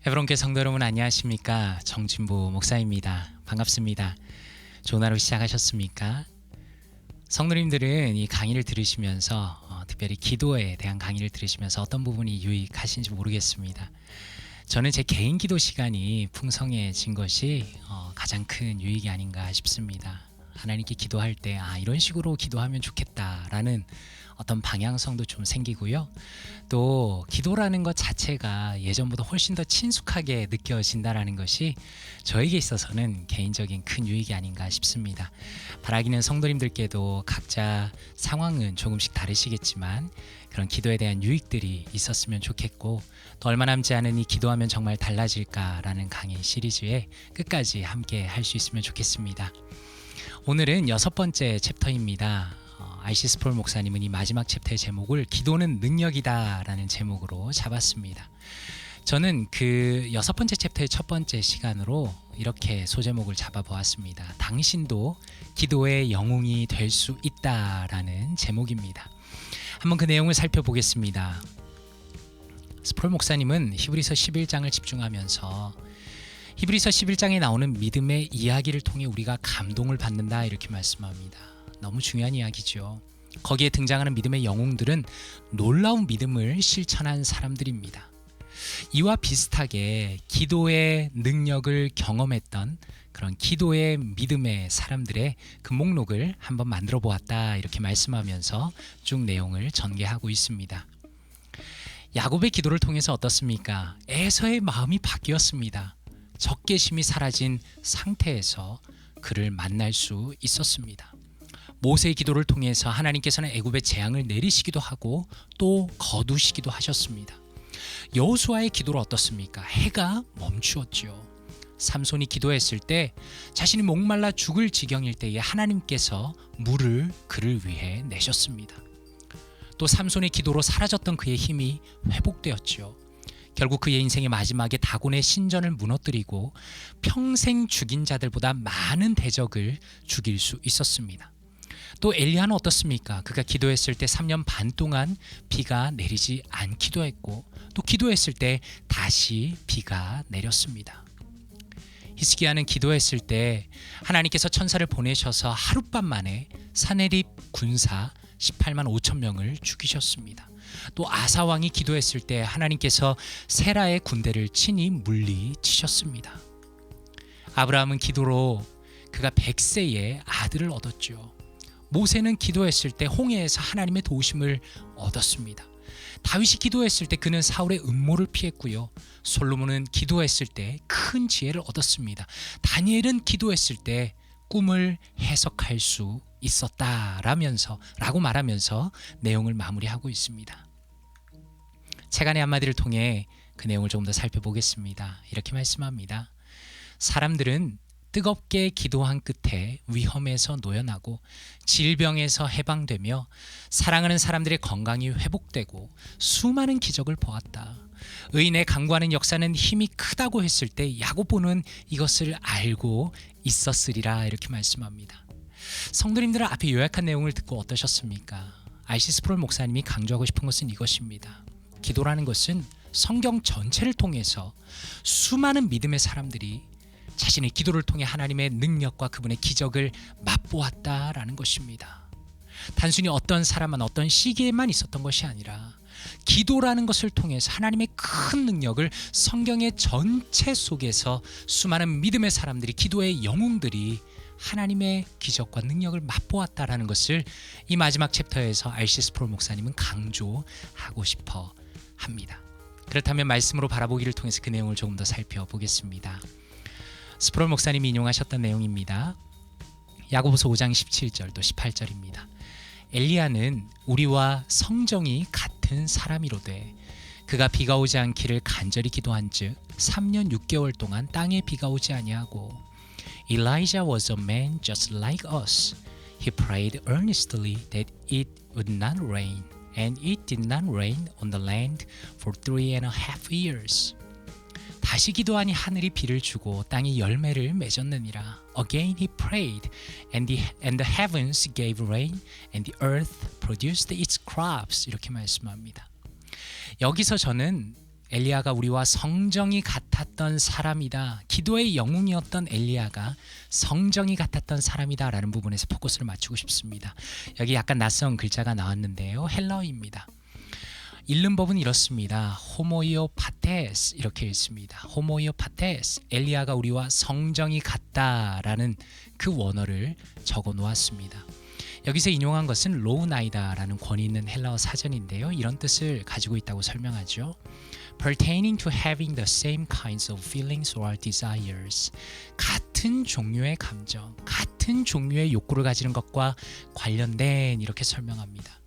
헤브론교회 성도 여러분 안녕하십니까? 정진보 목사입니다. 반갑습니다. 좋은 하루 시작하셨습니까? 성도님들은 이 강의를 들으시면서 특별히 기도에 대한 강의를 들으시면서 어떤 부분이 유익하신지 모르겠습니다. 저는 제 개인 기도 시간이 풍성해진 것이 가장 큰 유익이 아닌가 싶습니다. 하나님께 기도할 때 이런 식으로 기도하면 좋겠다라는 어떤 방향성도 좀 생기고요. 또 기도라는 것 자체가 예전보다 훨씬 더 친숙하게 느껴진다라는 것이 저에게 있어서는 개인적인 큰 유익이 아닌가 싶습니다. 바라기는 성도님들께도 각자 상황은 조금씩 다르시겠지만 그런 기도에 대한 유익들이 있었으면 좋겠고, 또 얼마 남지 않은 이 기도하면 정말 달라질까라는 강의 시리즈에 끝까지 함께 할 수 있으면 좋겠습니다. 오늘은 6번째 챕터입니다. R.C. 스폴 목사님은 이 마지막 챕터의 제목을 기도는 능력이다 라는 제목으로 잡았습니다. 저는 그 6번째 챕터의 첫 번째 시간으로 이렇게 소제목을 잡아보았습니다. 당신도 기도의 영웅이 될 수 있다라는 제목입니다. 한번 그 내용을 살펴보겠습니다. 스폴 목사님은 히브리서 11장을 집중하면서 히브리서 11장에 나오는 믿음의 이야기를 통해 우리가 감동을 받는다 이렇게 말씀합니다. 너무 중요한 이야기죠. 거기에 등장하는 믿음의 영웅들은 놀라운 믿음을 실천한 사람들입니다. 이와 비슷하게 기도의 능력을 경험했던 그런 기도의 믿음의 사람들의 그 목록을 한번 만들어 보았다 이렇게 말씀하면서 쭉 내용을 전개하고 있습니다. 야곱의 기도를 통해서 어떻습니까? 에서의 마음이 바뀌었습니다. 적개심이 사라진 상태에서 그를 만날 수 있었습니다. 모세의 기도를 통해서 하나님께서는 애굽의 재앙을 내리시기도 하고 또 거두시기도 하셨습니다. 여호수아의 기도는 어떻습니까? 해가 멈추었죠. 삼손이 기도했을 때 자신이 목말라 죽을 지경일 때에 하나님께서 물을 그를 위해 내셨습니다. 또 삼손의 기도로 사라졌던 그의 힘이 회복되었죠. 결국 그의 인생의 마지막에 다곤의 신전을 무너뜨리고 평생 죽인 자들보다 많은 대적을 죽일 수 있었습니다. 또 엘리야는 어떻습니까? 그가 기도했을 때 3년 반 동안 비가 내리지 않기도 했고, 또 기도했을 때 다시 비가 내렸습니다. 히스기야는 기도했을 때 하나님께서 천사를 보내셔서 하룻밤 만에 사네립 군사 18만 5천 명을 죽이셨습니다. 또 아사 왕이 기도했을 때 하나님께서 세라의 군대를 친히 물리치셨습니다. 아브라함은 기도로 그가 100세의 아들을 얻었죠. 모세는 기도했을 때 홍해에서 하나님의 도우심을 얻었습니다. 다윗이 기도했을 때 그는 사울의 음모를 피했고요. 솔로몬은 기도했을 때 큰 지혜를 얻었습니다. 다니엘은 기도했을 때 꿈을 해석할 수 있었다라고 말하면서 내용을 마무리하고 있습니다. 책안의 한마디를 통해 그 내용을 조금 더 살펴보겠습니다. 이렇게 말씀합니다. 사람들은 뜨겁게 기도한 끝에 위험에서 놓여나고 질병에서 해방되며 사랑하는 사람들의 건강이 회복되고 수많은 기적을 보았다. 의인의 강구하는 역사는 힘이 크다고 했을 때 야고보는 이것을 알고 있었으리라 이렇게 말씀합니다. 성도님들은 앞에 요약한 내용을 듣고 어떠셨습니까? R.C. 스프롤 목사님이 강조하고 싶은 것은 이것입니다. 기도라는 것은 성경 전체를 통해서 수많은 믿음의 사람들이 자신의 기도를 통해 하나님의 능력과 그분의 기적을 맛보았다라는 것입니다. 단순히 어떤 사람만 어떤 시기에만 있었던 것이 아니라 기도라는 것을 통해서 하나님의 큰 능력을 성경의 전체 속에서 수많은 믿음의 사람들이, 기도의 영웅들이 하나님의 기적과 능력을 맛보았다라는 것을 이 마지막 챕터에서 R.C. 스프롤 목사님은 강조하고 싶어 합니다. 그렇다면 말씀으로 바라보기를 통해서 그 내용을 조금 더 살펴보겠습니다. 스프롤 목사님이 인용하셨던 내용입니다. 야고보서 5장 17절 또 18절입니다. 엘리야는 우리와 성정이 같은 사람이로되 그가 비가 오지 않기를 간절히 기도한즉 3년 6개월 동안 땅에 비가 오지 아니하고 Elijah was a man just like us. He prayed earnestly that it would not rain, and it did not rain on the land for 3.5 years. 다시 기도하니 하늘이 비를 주고 땅이 열매를 맺었느니라. Again he prayed, and the heavens gave rain, and the earth produced its crops. 이렇게 말씀합니다. 여기서 저는 엘리야가 우리와 성정이 같았던 사람이다. 기도의 영웅이었던 엘리야가 성정이 같았던 사람이다 라는 부분에서 포커스를 맞추고 싶습니다. 여기 약간 낯선 글자가 나왔는데요. 헬라어입니다. 읽는 법은 이렇습니다. 호모이오 파테스 이렇게 읽습니다. 호모이오 파테스, 엘리야가 우리와 성정이 같다라는 그 원어를 적어 놓았습니다. 여기서 인용한 것은 로우나이다라는 권위 있는 헬라어 사전인데요. 이런 뜻을 가지고 있다고 설명하죠. Pertaining to having the same kinds of feelings or desires. 같은 종류의 감정, 같은 종류의 욕구를 가지는 것과 관련된 이렇게 설명합니다.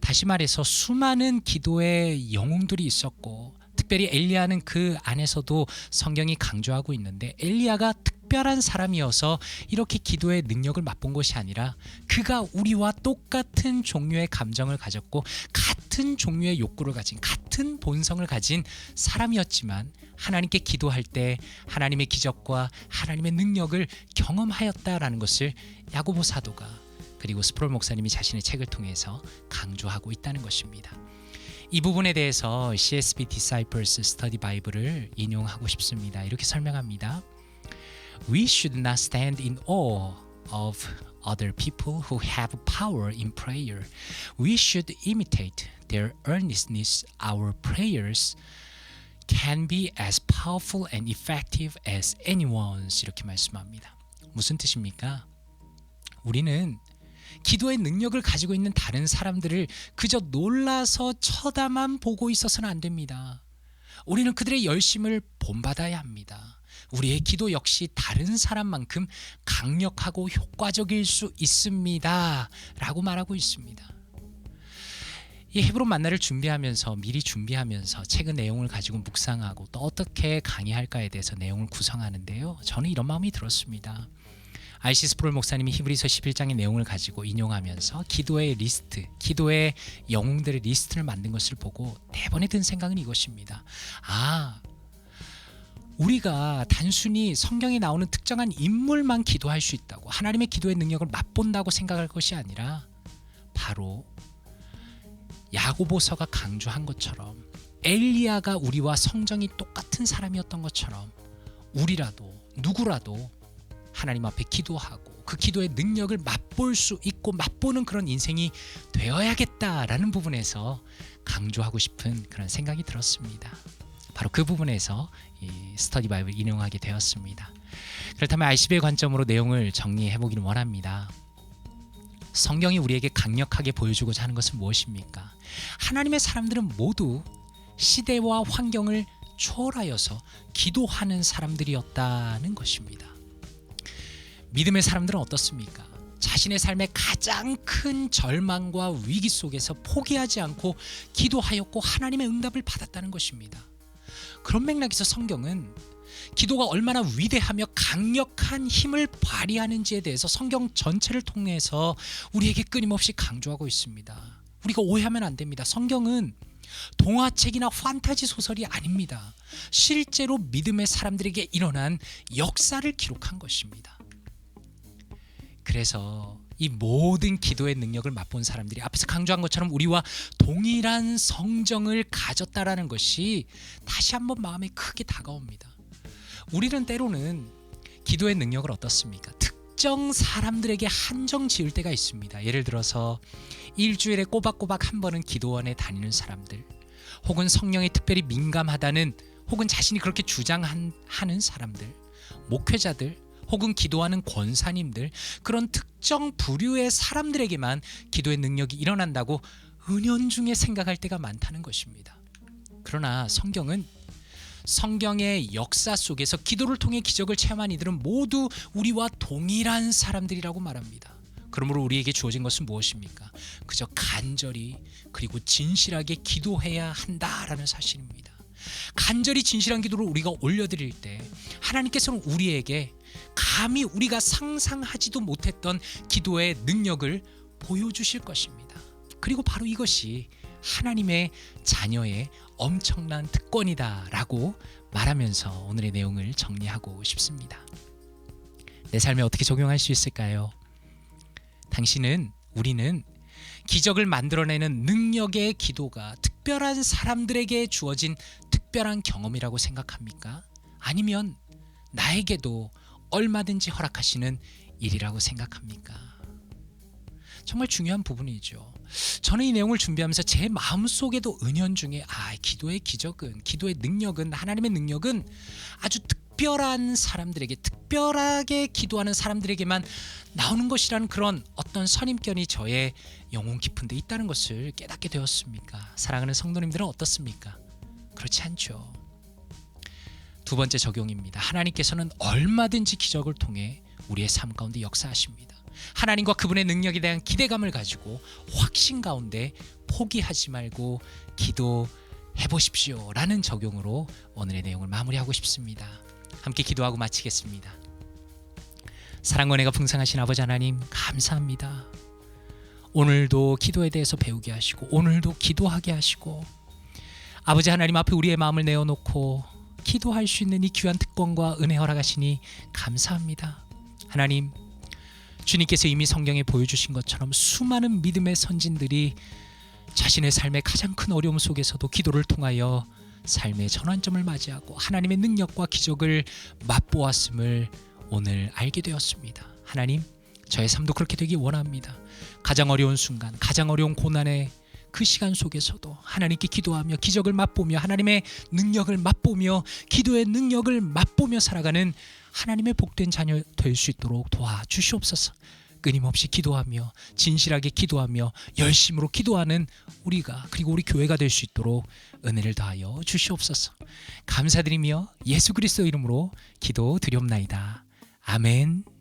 다시 말해서 수많은 기도의 영웅들이 있었고 특별히 엘리야는 그 안에서도 성경이 강조하고 있는데 엘리야가 특별한 사람이어서 이렇게 기도의 능력을 맛본 것이 아니라 그가 우리와 똑같은 종류의 감정을 가졌고 같은 종류의 욕구를 가진 같은 본성을 가진 사람이었지만 하나님께 기도할 때 하나님의 기적과 하나님의 능력을 경험하였다라는 것을 야고보 사도가 그리고 스프롤 목사님이 자신의 책을 통해서 강조하고 있다는 것입니다. 이 부분에 대해서 CSB Disciples Study Bible을 인용하고 싶습니다. 이렇게 설명합니다. We should not stand in awe of other people who have power in prayer. We should imitate their earnestness. Our prayers can be as powerful and effective as anyone's. 이렇게 말씀합니다. 무슨 뜻입니까? 우리는 기도의 능력을 가지고 있는 다른 사람들을 그저 놀라서 쳐다만 보고 있어서는 안 됩니다. 우리는 그들의 열심을 본받아야 합니다. 우리의 기도 역시 다른 사람만큼 강력하고 효과적일 수 있습니다 라고 말하고 있습니다. 이 헤브론 만나를 준비하면서 미리 준비하면서 책의 내용을 가지고 묵상하고 또 어떻게 강의할까에 대해서 내용을 구성하는데요. 저는 이런 마음이 들었습니다. I.C. 스프롤 목사님이 히브리서 11장의 내용을 가지고 인용하면서 기도의 리스트, 기도의 영웅들의 리스트를 만든 것을 보고 대번에 든 생각은 이것입니다. 우리가 단순히 성경에 나오는 특정한 인물만 기도할 수 있다고 하나님의 기도의 능력을 맛본다고 생각할 것이 아니라 바로 야고보서가 강조한 것처럼 엘리야가 우리와 성정이 똑같은 사람이었던 것처럼 우리라도 누구라도 하나님 앞에 기도하고 그 기도의 능력을 맛볼 수 있고 맛보는 그런 인생이 되어야겠다라는 부분에서 강조하고 싶은 그런 생각이 들었습니다. 바로 그 부분에서 이 스터디 바이블 인용하게 되었습니다. 그렇다면 ICB의 관점으로 내용을 정리해 보기를 원합니다. 성경이 우리에게 강력하게 보여주고자 하는 것은 무엇입니까? 하나님의 사람들은 모두 시대와 환경을 초월하여서 기도하는 사람들이었다는 것입니다. 믿음의 사람들은 어떻습니까? 자신의 삶의 가장 큰 절망과 위기 속에서 포기하지 않고 기도하였고 하나님의 응답을 받았다는 것입니다. 그런 맥락에서 성경은 기도가 얼마나 위대하며 강력한 힘을 발휘하는지에 대해서 성경 전체를 통해서 우리에게 끊임없이 강조하고 있습니다. 우리가 오해하면 안 됩니다. 성경은 동화책이나 판타지 소설이 아닙니다. 실제로 믿음의 사람들에게 일어난 역사를 기록한 것입니다. 그래서 이 모든 기도의 능력을 맛본 사람들이 앞에서 강조한 것처럼 우리와 동일한 성정을 가졌다라는 것이 다시 한번 마음에 크게 다가옵니다. 우리는 때로는 기도의 능력을 어떻습니까? 특정 사람들에게 한정 지을 때가 있습니다. 예를 들어서 일주일에 꼬박꼬박 한 번은 기도원에 다니는 사람들, 혹은 성령에 특별히 민감하다는 혹은 자신이 그렇게 주장하는 사람들, 목회자들, 혹은 기도하는 권사님들, 그런 특정 부류의 사람들에게만 기도의 능력이 일어난다고 은연중에 생각할 때가 많다는 것입니다. 그러나 성경은 성경의 역사 속에서 기도를 통해 기적을 체험한 이들은 모두 우리와 동일한 사람들이라고 말합니다. 그러므로 우리에게 주어진 것은 무엇입니까? 그저 간절히 그리고 진실하게 기도해야 한다라는 사실입니다. 간절히 진실한 기도를 우리가 올려드릴 때 하나님께서는 우리에게 감히 우리가 상상하지도 못했던 기도의 능력을 보여주실 것입니다. 그리고 바로 이것이 하나님의 자녀의 엄청난 특권이다라고 말하면서 오늘의 내용을 정리하고 싶습니다. 내 삶에 어떻게 적용할 수 있을까요? 우리는 기적을 만들어내는 능력의 기도가 특별한 사람들에게 주어진 특별한 특별한 경험이라고 생각합니까? 아니면 나에게도 얼마든지 허락하시는 일이라고 생각합니까? 정말 중요한 부분이죠. 저는 이 내용을 준비하면서 제 마음속에도 은연중에 기도의 기적은, 기도의 능력은, 하나님의 능력은 아주 특별한 사람들에게, 특별하게 기도하는 사람들에게만 나오는 것이라는 그런 어떤 선입견이 저의 영혼 깊은 데 있다는 것을 깨닫게 되었습니까? 사랑하는 성도님들은 어떻습니까? 그렇지 않죠. 두 번째 적용입니다. 하나님께서는 얼마든지 기적을 통해 우리의 삶 가운데 역사하십니다. 하나님과 그분의 능력에 대한 기대감을 가지고 확신 가운데 포기하지 말고 기도해 보십시오 라는 적용으로 오늘의 내용을 마무리하고 싶습니다. 함께 기도하고 마치겠습니다. 사랑과 은혜가 풍성하신 아버지 하나님, 감사합니다. 오늘도 기도에 대해서 배우게 하시고, 오늘도 기도하게 하시고, 아버지 하나님 앞에 우리의 마음을 내어놓고 기도할 수 있는 이 귀한 특권과 은혜 허락하시니 감사합니다. 하나님, 주님께서 이미 성경에 보여주신 것처럼 수많은 믿음의 선진들이 자신의 삶의 가장 큰 어려움 속에서도 기도를 통하여 삶의 전환점을 맞이하고 하나님의 능력과 기적을 맛보았음을 오늘 알게 되었습니다. 하나님, 저의 삶도 그렇게 되기 원합니다. 가장 어려운 순간, 가장 어려운 고난의 그 시간 속에서도 하나님께 기도하며 기적을 맛보며 하나님의 능력을 맛보며 기도의 능력을 맛보며 살아가는 하나님의 복된 자녀 될 수 있도록 도와주시옵소서. 끊임없이 기도하며 진실하게 기도하며 열심으로 기도하는 우리가, 그리고 우리 교회가 될 수 있도록 은혜를 더하여 주시옵소서. 감사드리며 예수 그리스도 이름으로 기도드리옵나이다. 아멘.